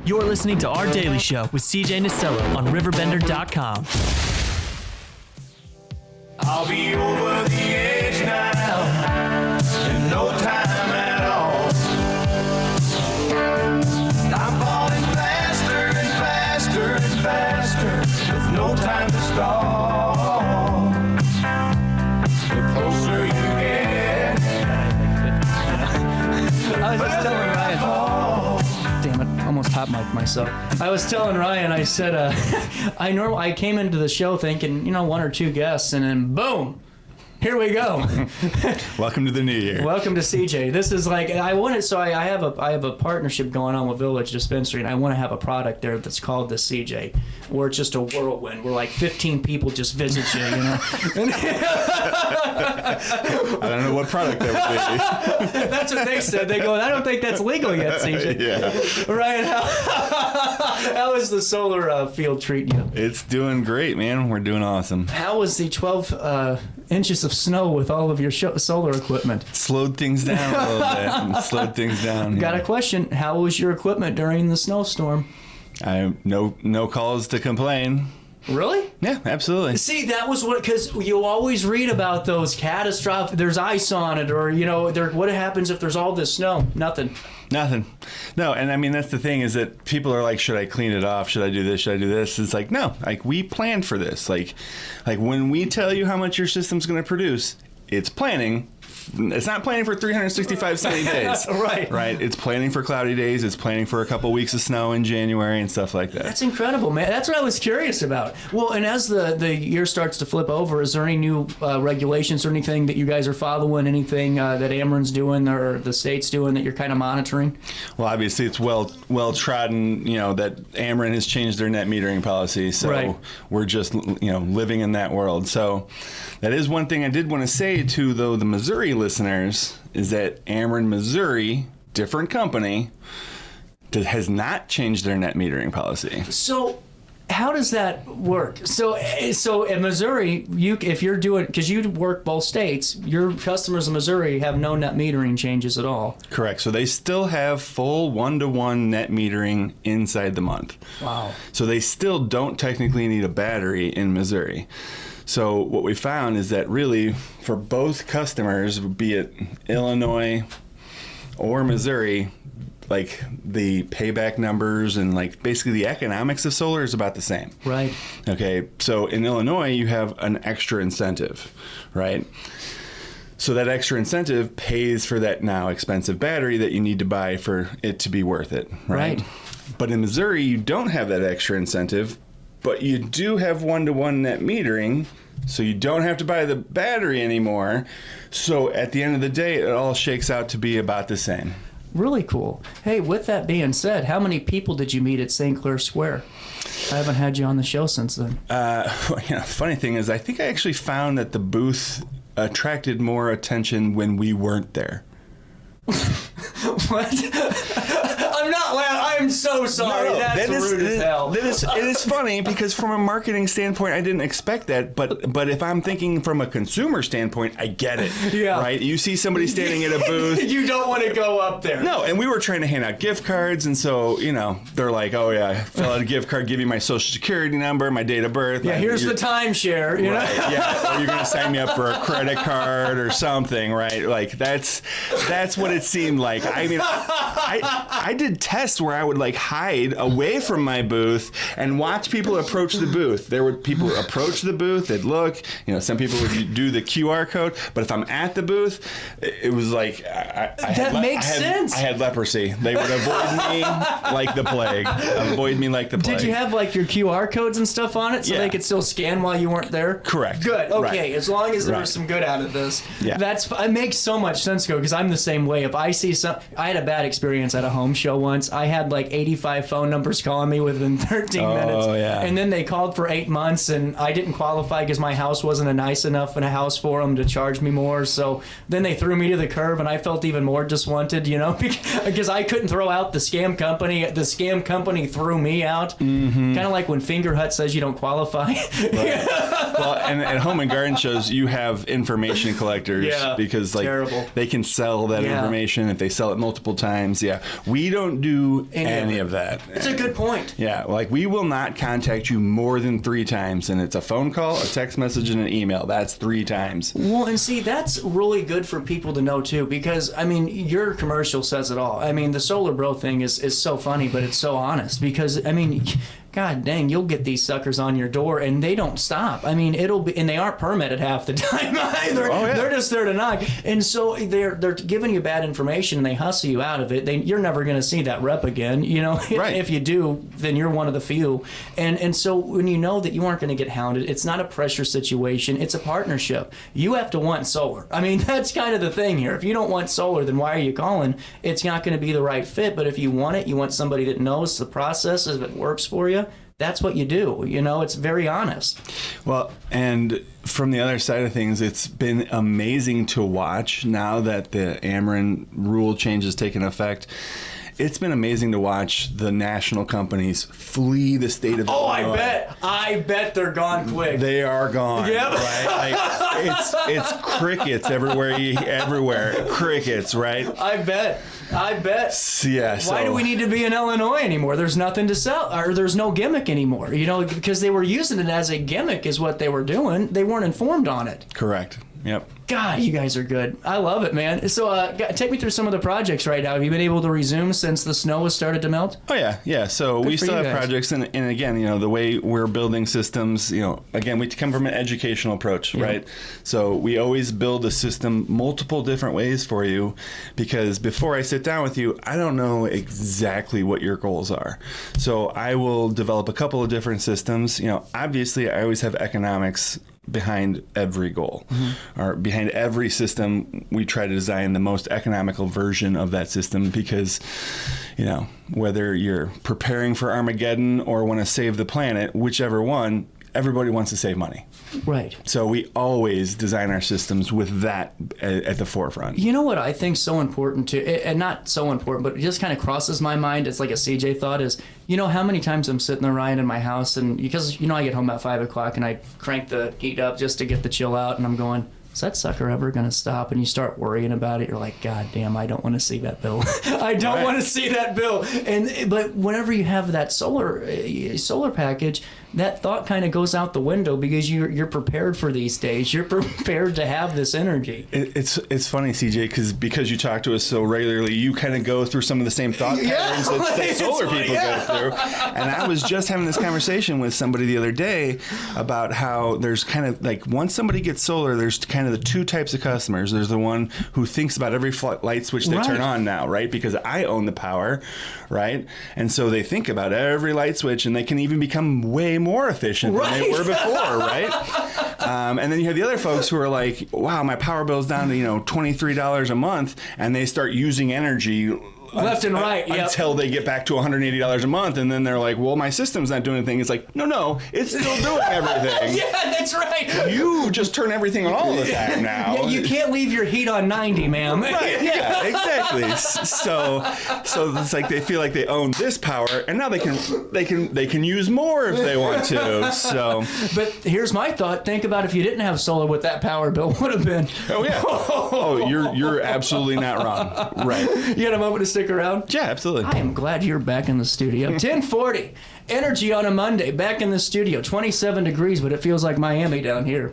You're listening to Our Daily Show with CJ Nasello on RiverBender.com. I'll be over the edge now in no time at all. I'm falling faster and faster and faster with no time to stall. The closer you get, I was just telling Ryan. Damn it, almost hot mic'd myself. I was telling Ryan, I said, I came into the show thinking, one or two guests, and then boom, here we go. Welcome to the new year. Welcome to CJ. This is like I have a partnership going on with Village Dispensary, and I want to have a product there that's called the CJ, where it's just a whirlwind, where like 15 people just visit you. I don't know what product that would be. That's what they said. They go, I don't think that's legal yet, CJ. Yeah. Ryan, how is the solar field treating you? It's doing great, man. We're doing awesome. How was the 12 inches of snow with all of your solar equipment? Slowed things down a little bit. Slowed things down. Got a question. How was your equipment during the snowstorm? No calls to complain. Really? Yeah, absolutely. See, that was because you always read about those catastrophic, there's ice on it, or, what happens if there's all this snow? Nothing. No, and I mean, that's the thing is that people are like, should I clean it off? Should I do this? Should I do this? It's like, no, like we planned for this. Like when we tell you how much your system's going to produce, it's planning. It's not planning for 365 sunny days. Right. It's planning for cloudy days. It's planning for a couple weeks of snow in January and stuff like that. That's incredible, man. That's what I was curious about. Well, and as the year starts to flip over, is there any new regulations or anything that you guys are following, anything that Ameren's doing or the state's doing that you're kind of monitoring? Well, obviously it's well trodden, that Ameren has changed their net metering policy. So we're just, living in that world. So that is one thing I did want to say to, though, the Missouri listeners, is that Ameren, Missouri, different company, has not changed their net metering policy. So how does that work? So in Missouri, if you're doing, because you work both states, your customers in Missouri have no net metering changes at all. Correct. So they still have full 1-to-1 net metering inside the month. Wow. So they still don't technically need a battery in Missouri. So what we found is that really for both customers, be it Illinois or Missouri, like the payback numbers and like basically the economics of solar is about the same. Right. Okay. So in Illinois, you have an extra incentive, right? So that extra incentive pays for that now expensive battery that you need to buy for it to be worth it, right? But in Missouri, you don't have that extra incentive, but you do have 1-to-1 net metering, so you don't have to buy the battery anymore. So at the end of the day, it all shakes out to be about the same. Really cool. Hey, with that being said, how many people did you meet at St. Clair Square? I haven't had you on the show since then. Funny thing is, I think I actually found that the booth attracted more attention when we weren't there. What? I'm not laughing. I'm so sorry. No, That's rude as hell. It is funny because from a marketing standpoint, I didn't expect that. But if I'm thinking from a consumer standpoint, I get it. Yeah. Right? You see somebody standing at a booth. You don't want to go up there. No, and we were trying to hand out gift cards. And so, they're like, oh, yeah, fill out a gift card, give you my social security number, my date of birth. Yeah, here's the timeshare. Right, yeah. Or you're going to sign me up for a credit card or something, right? Like, that's what it seemed like. I mean, I did tests where I would like hide away from my booth and watch people approach the booth. There were people approach the booth, they'd look, some people would do the QR code, but if I'm at the booth, it was like that makes sense. I had leprosy. They would avoid me like the plague. Avoid me like the plague. Did you have like your QR codes and stuff on it so they could still scan while you weren't there? Correct. Good. Okay. Right. As long as there was some good out of this. Yeah. It makes so much sense, because I'm the same way. If I see I had a bad experience at a home show once. I had like 85 phone numbers calling me within 13 minutes. Oh, yeah. And then they called for 8 months, and I didn't qualify because my house wasn't a nice enough in a house for them to charge me more. So then they threw me to the curb, and I felt even more diswanted, because I couldn't throw out the scam company. The scam company threw me out. Mm-hmm. Kind of like when Fingerhut says you don't qualify. Right. Well, and at home and garden shows, you have information collectors because they can sell that information if they sell it multiple times. Yeah, we don't do any any of that. It's a good point. Yeah, like we will not contact you more than 3 times, and it's a phone call, a text message, and an email. That's 3 times. Well, and see, that's really good for people to know too, because I mean, your commercial says it all. I mean, the Solar Bro thing is so funny, but it's so honest, because I mean, God dang, you'll get these suckers on your door and they don't stop. I mean, it'll be, and they aren't permitted half the time either. Oh, yeah. They're just there to knock. And so they're giving you bad information and they hustle you out of it. You're never going to see that rep again. You know, Right. If you do, then you're one of the few. And so when you know that you aren't going to get hounded, it's not a pressure situation. It's a partnership. You have to want solar. I mean, that's kind of the thing here. If you don't want solar, then why are you calling? It's not going to be the right fit. But if you want it, you want somebody that knows the process, if it works for you, that's what you do. You know, it's very honest. Well, and from the other side of things, it's been amazing to watch now that the Ameren rule change has taken effect. It's been amazing to watch the national companies flee the state of Illinois. I bet they're gone quick. They are gone. Yep. Right? Like, it's crickets everywhere. Crickets, right? I bet. Yeah. Why do we need to be in Illinois anymore? There's nothing to sell, or there's no gimmick anymore. You know, because they were using it as a gimmick is what they were doing. They weren't informed on it. Correct. Yep. God, you guys are good. I love it, man. So take me through some of the projects right now. Have you been able to resume since the snow has started to melt? Oh, yeah. So Good we for still you have guys. projects. And again, you know, the way we're building systems, you know, again, we come from an educational approach, right? So we always build a system multiple different ways for you, because before I sit down with you, I don't know exactly what your goals are. So I will develop a couple of different systems. You know, obviously, I always have economics behind every goal, or behind every system. We try to design the most economical version of that system, because, you know, whether you're preparing for Armageddon or want to save the planet, whichever one, everybody wants to save money. Right. So we always design our systems with that at the forefront. You know what I think so important too, and not so important, but it just kind of crosses my mind. It's like a CJ thought is, you know how many times I'm sitting there, Ryan, in my house, and because, you know, I get home at 5 o'clock and I crank the heat up just to get the chill out, and I'm going, is that sucker ever going to stop? And you start worrying about it. You're like, God damn, I don't want to see that bill. I don't want to see that bill. But whenever you have that solar package, that thought kind of goes out the window, because you're prepared for these days. You're prepared to have this energy. It's funny, CJ, because you talk to us so regularly, you kind of go through some of the same thought patterns that solar people go through. And I was just having this conversation with somebody the other day about how there's kind of like, once somebody gets solar, there's kind of the 2 types of customers. There's the one who thinks about every light switch they turn on now, right? Because I own the power, right? And so they think about every light switch, and they can even become way more efficient than they were before, right? And then you have the other folks who are like, wow, my power bill's down to, you know, $23 a month, and they start using energy left and right, until they get back to $180 a month, and then they're like, well, my system's not doing anything. It's like, no, it's still doing everything. Yeah, that's right. You just turn everything on all the time now. Yeah, you can't leave your heat on 90, ma'am. Right, yeah, exactly. So it's like they feel like they own this power, and now they can use more if they want to. So, but here's my thought: think about if you didn't have solar, what that power bill would have been. oh yeah, oh you're absolutely not wrong. Right. You got a moment to stick around? Yeah, absolutely. I am glad you're back in the studio. 10:40, energy on a Monday, back in the studio. 27 degrees, but it feels like Miami down here.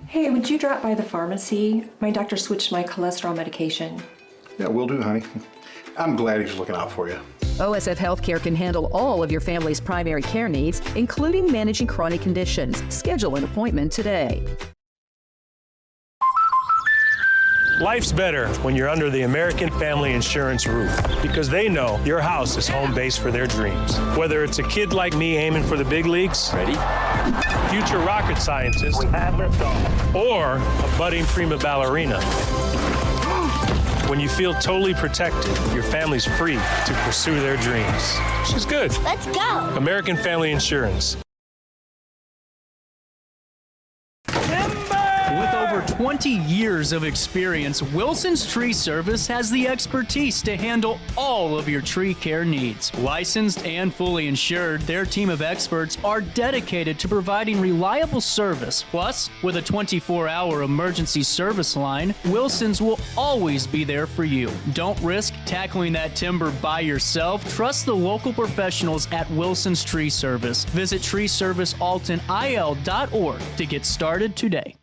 Hey, would you drop by the pharmacy? My doctor switched my cholesterol medication. Yeah, will do, honey. I'm glad he's looking out for you. OSF Healthcare can handle all of your family's primary care needs, including managing chronic conditions. Schedule an appointment today. Life's better when you're under the American Family Insurance roof, because they know your house is home base for their dreams. Whether it's a kid like me aiming for the big leagues, ready, future rocket scientist, or a budding prima ballerina. When you feel totally protected, your family's free to pursue their dreams. She's good. Let's go. American Family Insurance. With over over 20 years of experience, Wilson's Tree Service has the expertise to handle all of your tree care needs. Licensed and fully insured, their team of experts are dedicated to providing reliable service. Plus, with a 24-hour emergency service line, Wilson's will always be there for you. Don't risk tackling that timber by yourself. Trust the local professionals at Wilson's Tree Service. Visit treeservicealtonil.org to get started today.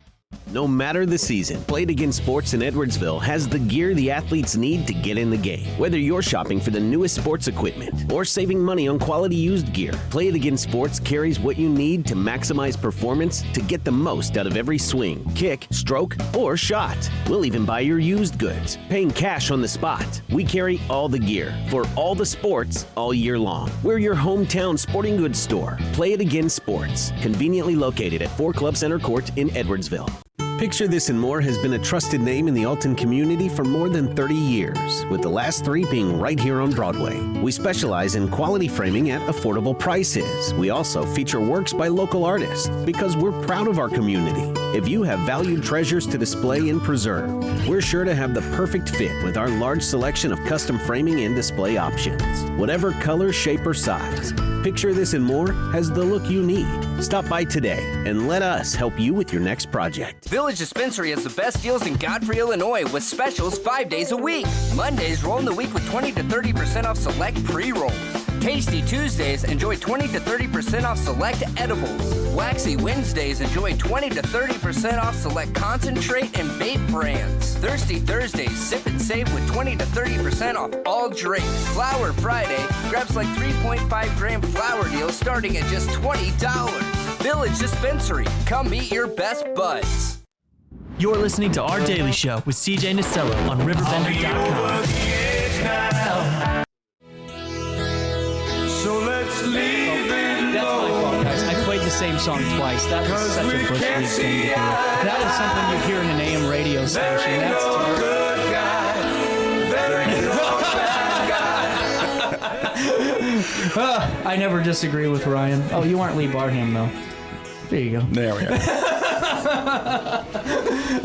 No matter the season, Play It Again Sports in Edwardsville has the gear the athletes need to get in the game. Whether you're shopping for the newest sports equipment or saving money on quality used gear, Play It Again Sports carries what you need to maximize performance to get the most out of every swing, kick, stroke, or shot. We'll even buy your used goods, paying cash on the spot. We carry all the gear for all the sports all year long. We're your hometown sporting goods store. Play It Again Sports, conveniently located at 4 Club Center Court in Edwardsville. Picture This and More has been a trusted name in the Alton community for more than 30 years, with the last 3 being right here on Broadway. We specialize in quality framing at affordable prices. We also feature works by local artists because we're proud of our community. If you have valued treasures to display and preserve, we're sure to have the perfect fit with our large selection of custom framing and display options. Whatever color, shape, or size, Picture This and More has the look you need. Stop by today and let us help you with your next project. Village Dispensary has the best deals in Godfrey, Illinois with specials 5 days a week. Mondays roll in the week with 20 to 30% off select pre-rolls. Tasty Tuesdays, enjoy 20 to 30% off select edibles. Waxy Wednesdays, enjoy 20 to 30% off select concentrate and vape brands. Thirsty Thursdays, sip and save with 20 to 30% off all drinks. Flower Friday, grab select 3.5 gram flower deals starting at just $20. Village Dispensary, come meet your best buds. You're listening to Our Daily Show with CJ Nasello on RiverBender.com. So let's leave it. That's my fault, guys. I played the same song twice. That was such a Bush League thing to do. That is something you hear in an AM radio station. That's good guy. There ain't no bad guy. I never disagree with Ryan. Oh, you aren't Lee Barham, though. There you go. There we go.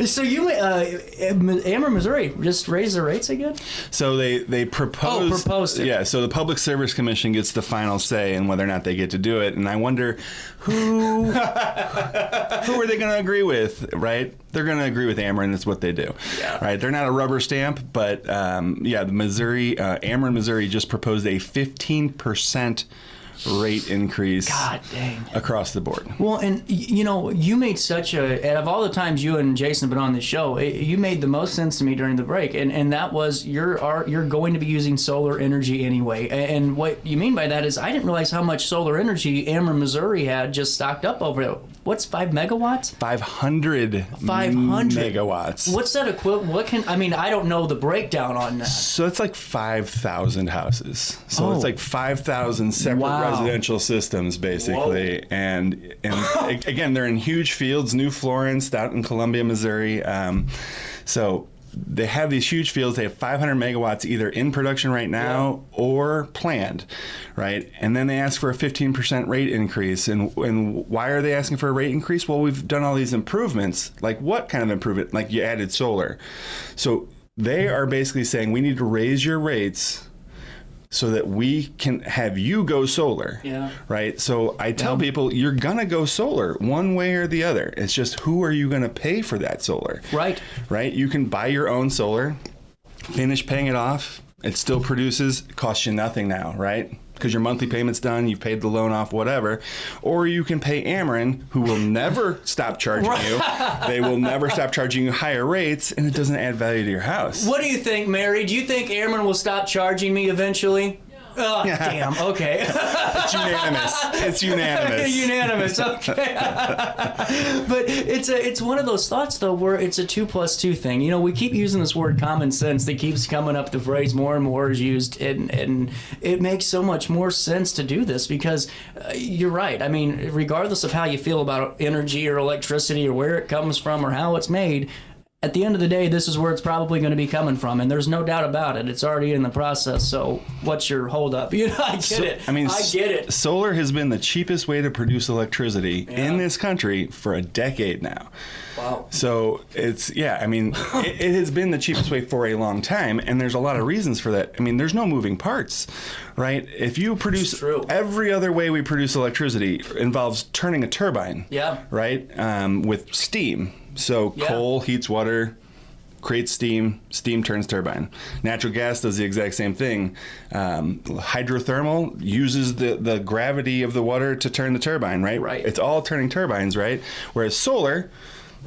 So you, Ameren, Missouri, just raised the rates again? So they proposed. Oh, proposed it. Yeah. So the Public Service Commission gets the final say in whether or not they get to do it, and I wonder who are they going to agree with? Right? They're going to agree with Ameren. That's what they do. Yeah. Right? They're not a rubber stamp, but the Missouri, Ameren, Missouri just proposed a 15% rate increase. God dang. Across the board. Well, and you know, you made such a, out of all the times you and Jason have been on the show, you made the most sense to me during the break, and that was you're going to be using solar energy anyway. And what you mean by that is I didn't realize how much solar energy Ameren, Missouri had just stocked up over it. What's 5 megawatts? 500 megawatts. What's that equivalent? I don't know the breakdown on that. So it's like 5,000 houses. So it's like 5,000 separate residential systems, basically. Whoa. And again, they're in huge fields, New Florence, out in Columbia, Missouri. So they have these huge fields. They have 500 megawatts either in production right now or planned, right? And then they ask for a 15% rate increase. And why are they asking for a rate increase? Well, we've done all these improvements. Like what kind of improvement? Like you added solar. So they are basically saying we need to raise your rates so that we can have you go solar, right? So I tell people, you're going to go solar one way or the other. It's just who are you going to pay for that solar? Right. You can buy your own solar, finish paying it off. It still produces, costs you nothing now, right? Because your monthly payment's done, you've paid the loan off, whatever. Or you can pay Ameren, who will never stop charging you. They will never stop charging you higher rates, and it doesn't add value to your house. What do you think, Mary? Do you think Ameren will stop charging me eventually? Oh, damn. Okay. It's unanimous. Unanimous. Okay. But it's one of those thoughts though, where it's a 2 + 2 thing. You know, we keep using this word common sense that keeps coming up. The phrase more and more is used, and it makes so much more sense to do this because you're right. I mean, regardless of how you feel about energy or electricity or where it comes from or how it's made, at the end of the day, this is where it's probably going to be coming from, and there's no doubt about it. It's already in the process, so what's your holdup? I get it. I get it. Solar has been the cheapest way to produce electricity in this country for a decade now. Wow. So it has been the cheapest way for a long time, and there's a lot of reasons for that. I mean, there's no moving parts, right? If you produce, every other way we produce electricity involves turning a turbine, right, with steam. So coal heats water, creates steam, steam turns turbine. Natural gas does the exact same thing. Hydrothermal uses the gravity of the water to turn the turbine, right? Right. It's all turning turbines, right? Whereas solar,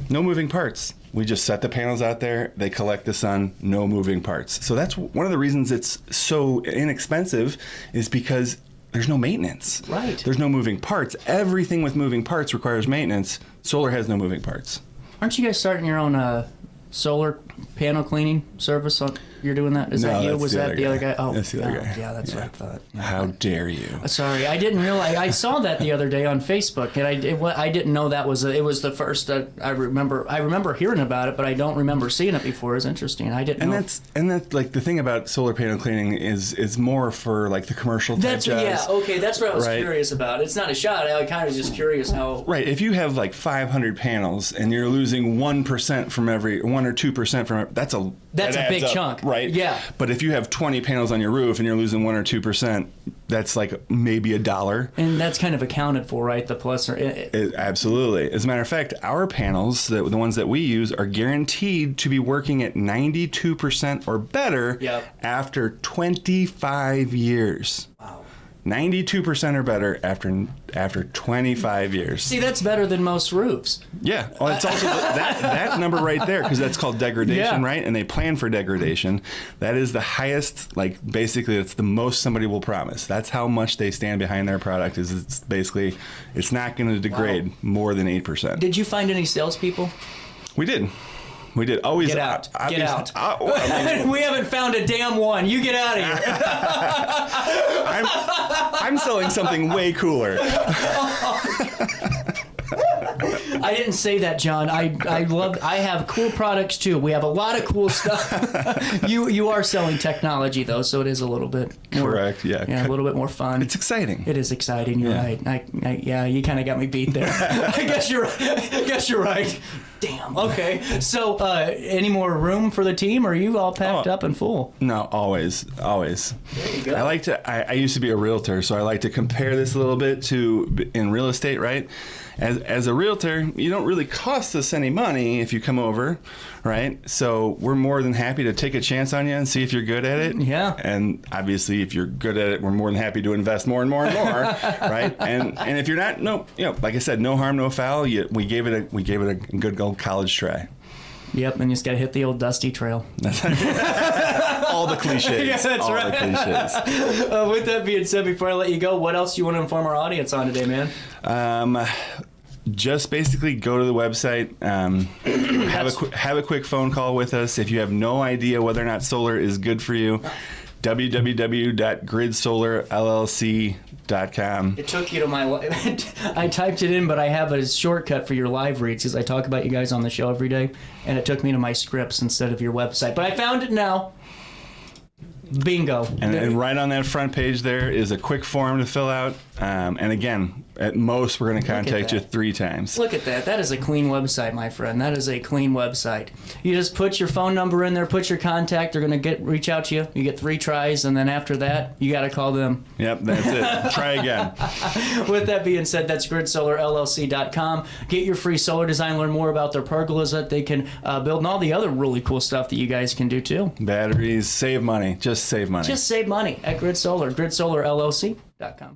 no moving parts. We just set the panels out there, they collect the sun, no moving parts. So that's one of the reasons it's so inexpensive, is because there's no maintenance. Right. There's no moving parts. Everything with moving parts requires maintenance. Solar has no moving parts. Aren't you guys starting your own solar panel cleaning service? You're doing that? Is that you? Was that the other guy? Oh, that's the other guy. Yeah, that's what I thought. Yeah. How dare you? Sorry, I didn't realize. I saw that the other day on Facebook, and I didn't know that was it was the first. I remember hearing about it, but I don't remember seeing it before. It's interesting. I didn't. And that's like the thing about solar panel cleaning is more for like the commercial type jobs. Yeah. Okay, that's what I was curious about. It's not a shot. I kind of just curious how. Right. If you have like 500 panels and you're losing 1% from every 1 or 2% from that's a big chunk, right? Yeah. But if you have 20 panels on your roof and you're losing 1 or 2%, that's like maybe $1. And that's kind of accounted for, right? The plus or absolutely. As a matter of fact, our panels, the ones that we use, are guaranteed to be working at 92% or better after 25 years. Wow. 92% or better after 25 years. See, that's better than most roofs. Yeah. Well, it's also that number right there, because that's called degradation, right? And they plan for degradation. That is the highest, like basically that's the most somebody will promise. That's how much they stand behind their product. It's basically, it's not going to degrade more than 8%. Did you find any salespeople? We did. We did. Always get out. Get out. We haven't found a damn one. You get out of here. I'm selling something way cooler. I didn't say that, John. I have cool products too. We have a lot of cool stuff. You are selling technology though, so it is a little bit more, correct. Yeah, a little bit more fun. It's exciting. It is exciting. You're right. You kind of got me beat there. I guess you're right. Damn. Okay. So, any more room for the team? Or are you all packed up and full? No, always. There you go. I used to be a realtor, so I like to compare this a little bit to in real estate, right? As a realtor, you don't really cost us any money if you come over, right? So we're more than happy to take a chance on you and see if you're good at it. Yeah. And obviously, if you're good at it, we're more than happy to invest more and more and more, right? And if you're not, like I said, no harm, no foul. We gave it a good old college try. Yep, and you just got to hit the old dusty trail. All the cliches. Yeah, that's all right. The cliches. With that being said, before I let you go, what else do you want to inform our audience on today, man? Just basically go to the website, have a quick phone call with us. If you have no idea whether or not solar is good for you, www.gridsolarllc.com. It took you to my I typed it in, but I have a shortcut for your live reads because I talk about you guys on the show every day, and it took me to my scripts instead of your website. But I found it now. Bingo. And right on that front page there is a quick form to fill out. And again, at most, we're going to contact you 3 times. Look at that. That is a clean website, my friend. That is a clean website. You just put your phone number in there, put your contact. They're going to reach out to you. You get 3 tries, and then after that, you got to call them. Yep, that's it. Try again. With that being said, that's GridSolarLLC.com. Get your free solar design. Learn more about their pergolas that they can build and all the other really cool stuff that you guys can do, too. Batteries, save money. Just save money. Just save money at Grid Solar. GridSolarLLC.com.